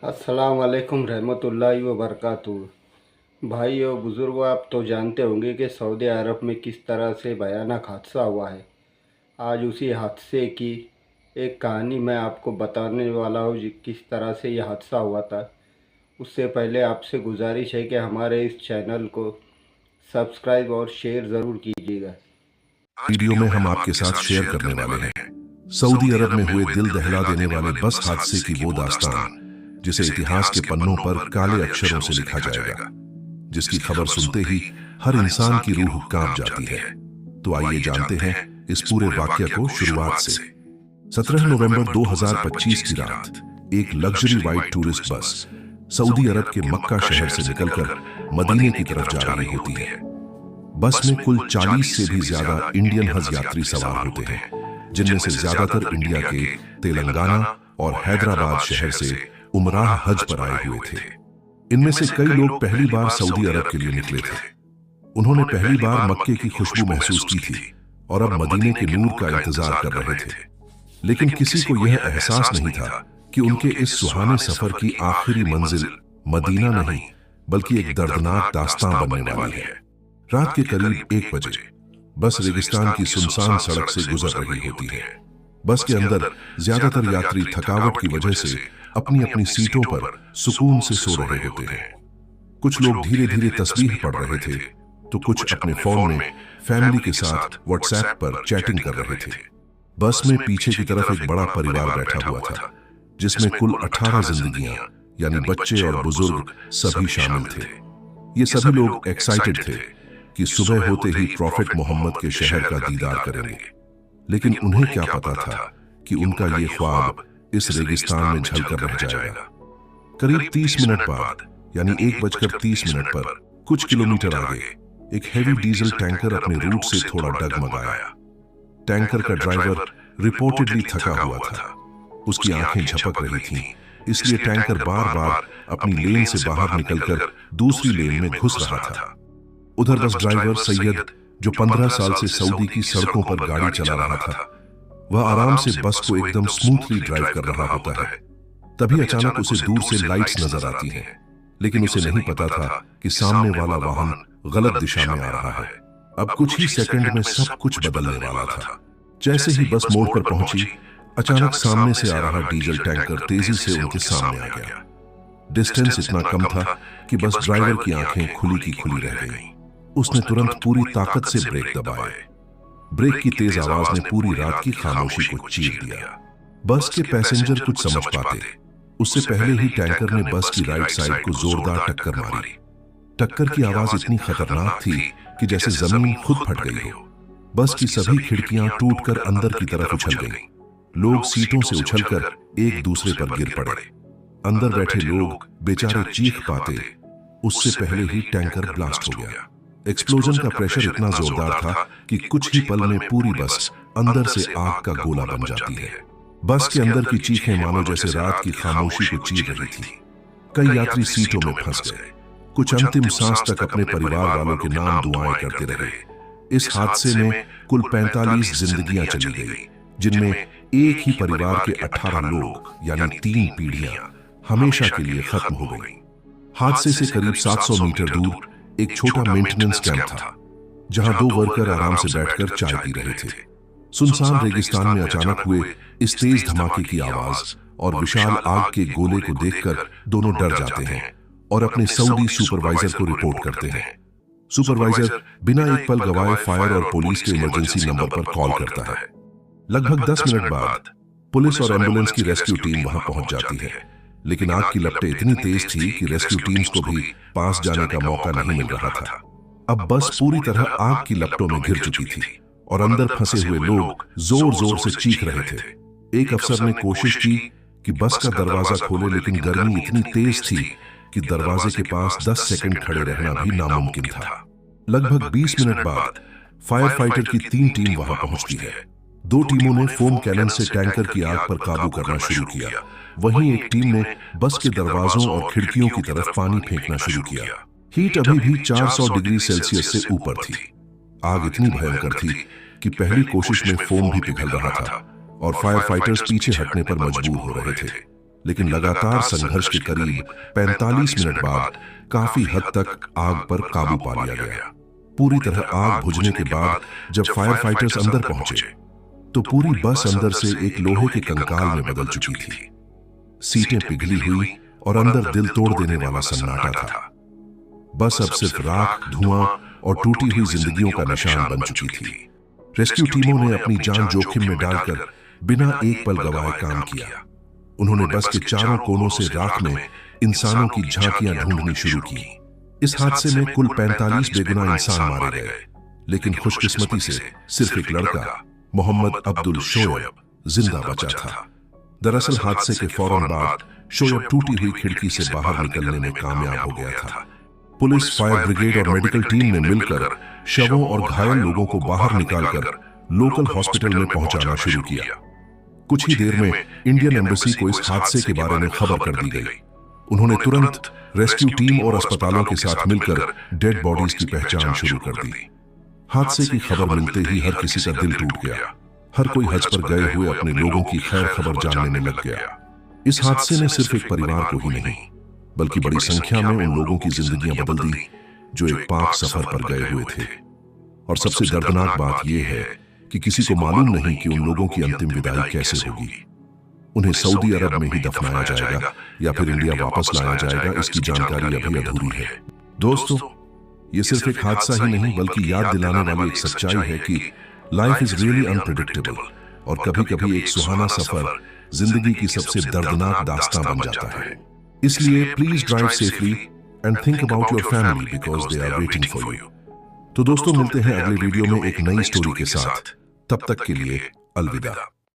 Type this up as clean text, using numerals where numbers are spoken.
अस्सलाम वालेकुम रहमतुल्लाहि व बरकातुहू। भाई और बुज़ुर्गों, आप तो जानते होंगे कि सऊदी अरब में किस तरह से भयानक हादसा हुआ है। आज उसी हादसे की एक कहानी मैं आपको बताने वाला हूँ किस तरह से यह हादसा हुआ था। उससे पहले आपसे गुजारिश है कि हमारे इस चैनल को सब्सक्राइब और शेयर ज़रूर कीजिएगा। वीडियो में हम आपके साथ शेयर करने वाले हैं सऊदी अरब में हुए दिल दहला देने वाले बस हादसे की वो दास्तान जिसे इतिहास के पन्नों पर काले अक्षरों से लिखा जाएगा, जिसकी खबर सुनते ही हर इंसान की रूह कांप जाती है। तो आइए जानते हैं इस पूरे वाकये को शुरुआत से। 17 नवंबर 2025 की रात एक लग्जरी वाइट टूरिस्ट बस सऊदी अरब के मक्का शहर से निकलकर मदीने की तरफ जा रही होती है। बस में कुल 40 से भी ज्यादा इंडियन हज यात्री सवार होते हैं, जिनमें से ज्यादातर इंडिया के तेलंगाना और हैदराबाद शहर से उमराह हज पर आए हुए थे। इनमें से कई लोग पहली बार सऊदी अरब के लिए निकले थे। उन्होंने पहली बार मक्के की खुशबू महसूस की थी और अब मदीने के नूर का इंतजार कर रहे थे। लेकिन किसी को यह एहसास नहीं था कि उनके इस सुहाने सफर की आखिरी मंजिल मदीना नहीं बल्कि एक दर्दनाक दास्तां बनने वाली है। रात के करीब 1 बजे बस रेगिस्तान की सुनसान सड़क से गुजर रही होती है। बस के अंदर ज्यादातर यात्री थकावट की वजह से अपनी अपनी सीटों पर सुकून से सो रहे होते हैं। कुछ लोग धीरे धीरे तस्बीह पढ़ रहे थे, तो कुछ अपने फोन में फैमिली के साथ व्हाट्सएप पर चैटिंग कर रहे थे। बस में पीछे की तरफ एक बड़ा परिवार बैठा हुआ था, जिसमें कुल 18 जिंदगियां यानी बच्चे और बुजुर्ग सभी शामिल थे। ये सभी लोग एक्साइटेड थे कि सुबह होते ही प्रॉफेट मोहम्मद के शहर का दीदार करेंगे। लेकिन उन्हें क्या पता था कि उनका ये ख्वाब इस रेगिस्तान में झलकर रह जाएगा। करीब 30 मिनट बाद यानी 1:30 पर कुछ किलोमीटर आगे एक हेवी डीजल टैंकर अपने रूट से थोड़ा डगमगाया। टैंकर का ड्राइवर रिपोर्टेडली थका हुआ था। उसकी आंखें झपक रही थीं, इसलिए टैंकर बार बार अपनी लेन से बाहर निकलकर दूसरी लेन में घुस रहा था। उधर बस ड्राइवर सैयद, जो 15 साल से सऊदी की सड़कों पर गाड़ी चला रहा था, वह आराम से बस को एकदम स्मूथली ड्राइव कर रहा होता है। तभी अचानक उसे दूर से लाइट्स नजर आती हैं, लेकिन उसे नहीं पता था कि सामने वाला वाहन गलत दिशा में आ रहा है। अब कुछ ही सेकंड में सब कुछ बदलने वाला था। जैसे ही बस मोड़ पर पहुंची, अचानक सामने से आ रहा डीजल टैंकर तेजी से उनके सामने आ गया। डिस्टेंस इतना कम था कि बस ड्राइवर की आंखें खुली की खुली रह गईं। उसने तुरंत पूरी ताकत से ब्रेक दबाए। ब्रेक की तेज आवाज ने पूरी रात की खामोशी को चीर दिया। बस के पैसेंजर कुछ समझ पाते उससे पहले ही टैंकर ने बस की राइट साइड को जोरदार टक्कर मारी। टक्कर की आवाज इतनी खतरनाक थी कि जैसे जमीन खुद फट गई हो। बस की सभी खिड़कियां टूटकर अंदर की तरफ उछल गईं। लोग सीटों से उछलकर एक दूसरे पर गिर पड़े। अंदर बैठे लोग बेचारे चीख पाते उससे पहले ही टैंकर ब्लास्ट हो गया। एक्सप्लोजन का प्रेशर इतना जोरदार था कि कुछ ही पल में पूरी बस अंदर से आग का गोला बन जाती है। बस के अंदर की चीखें मानो जैसे रात की खामोशी को चीर रही थी। कई यात्री सीटों में फंस गए। कुछ अंतिम सांस तक अपने परिवार वालों के नाम दुआएं करते रहे। इस हादसे में कुल 45 जिंदगियां चली गई, जिनमें एक ही परिवार के 18 लोग यानी 3 पीढ़ियां हमेशा के लिए खत्म हो गई। हादसे से करीब 700 मीटर दूर एक छोटा मेंटेनेंस कैंप था, जहां 2 वर्कर आराम से बैठकर चाय पी रहे थे। सुनसान रेगिस्तान में अचानक हुए इस तेज धमाके की आवाज और विशाल आग के गोले को देखकर दोनों डर जाते हैं और अपने सऊदी सुपरवाइजर को रिपोर्ट करते हैं। सुपरवाइजर बिना एक पल गवाए फायर और पुलिस के इमरजेंसी नंबर पर कॉल करता है। लगभग 10 मिनट बाद पुलिस और एम्बुलेंस की रेस्क्यू टीम वहां पहुंच जाती है, लेकिन आग की लपटें इतनी तेज थी कि रेस्क्यू टीम्स को भी पास जाने का मौका नहीं मिल रहा था। अब बस पूरी तरह आग की लपटों में घिर चुकी थी और अंदर फंसे हुए लोग जोर जोर से चीख रहे थे। एक अफसर ने कोशिश की कि बस का दरवाजा खोले, लेकिन गर्मी इतनी तेज थी कि दरवाजे के पास 10 सेकंड खड़े रहना भी नामुमकिन था। लगभग 20 मिनट बाद फायर फाइटर की 3 टीम वहां पहुंचती है। 2 टीमों ने फोम कैनन से टैंकर की आग पर काबू करना शुरू किया। वहीं एक टीम ने बस के दरवाजों और खिड़कियों की तरफ पानी फेंकना शुरू किया। हीट अभी भी 400 डिग्री सेल्सियस से ऊपर थी। आग इतनी भयंकर थी कि पहली कोशिश में फोम भी पिघल रहा था और फायर फाइटर्स पीछे हटने पर मजबूर हो रहे थे। लेकिन लगातार संघर्ष के करीब 45 मिनट बाद काफी हद तक आग पर काबू पा लिया गया। पूरी तरह आग बुझने के बाद जब फायर फाइटर्स अंदर पहुंचे तो पूरी बस अंदर से एक लोहे के कंकाल में बदल चुकी थी। सीटें पिघली हुई और अंदर दिल तोड़ देने वाला सन्नाटा था। बस अब सिर्फ राख, धुआं और टूटी हुई जिंदगियों का निशान बन चुकी थी। रेस्क्यू टीमों ने अपनी जान जोखिम में डालकर बिना एक पल गवाए काम किया। उन्होंने बस के चारों कोनों से राख में इंसानों की झांकियां ढूंढनी शुरू की। इस हादसे में कुल 45 बेगुनाह इंसान मारे गए, लेकिन खुशकिस्मती से सिर्फ एक लड़का मोहम्मद अब्दुल शोएब जिंदा बचा था। दरअसल हादसे के फौरन बाद शोएब टूटी हुई खिड़की से बाहर निकलने में कामयाब हो गया था। पुलिस, फायर ब्रिगेड और मेडिकल टीम ने मिलकर शवों और घायल लोगों को बाहर निकालकर लोकल हॉस्पिटल में पहुंचाना शुरू किया। कुछ ही देर में इंडियन एम्बेसी को इस हादसे के बारे में खबर कर दी गई। उन्होंने तुरंत रेस्क्यू टीम और अस्पतालों के साथ मिलकर डेड बॉडीज की पहचान शुरू कर दी। हादसे की खबर मिलते ही हर किसी का दिल टूट गया। हर कोई हज पर गए हुए अपने लोगों की खैर खबर जानने में लग गया। इस हादसे ने सिर्फ एक परिवार को ही नहीं, बल्कि बड़ी संख्या में उन लोगों की जिंदगियां बदल दी जो एक पाक सफर पर गए हुए थे। और सबसे दर्दनाक बात यह है कि किसी को मालूम नहीं कि उन लोगों की अंतिम विदाई कैसे होगी। उन्हें सऊदी अरब में ही दफनाया जाएगा या फिर इंडिया वापस लाया जाएगा, इसकी जानकारी अभी अधूरी है। दोस्तों, ये सिर्फ एक हादसा ही नहीं बल्कि याद दिलाने वाली एक सच्चाई है कि लाइफ इज रियली अनप्रेडिक्टेबल, और कभी कभी एक सुहाना सफर जिंदगी की सबसे दर्दनाक दास्तां बन जाता है। इसलिए please drive safely and think about your family because they are waiting for you. तो दोस्तों, मिलते हैं अगले वीडियो में एक नई स्टोरी के साथ। तब तक के लिए अलविदा।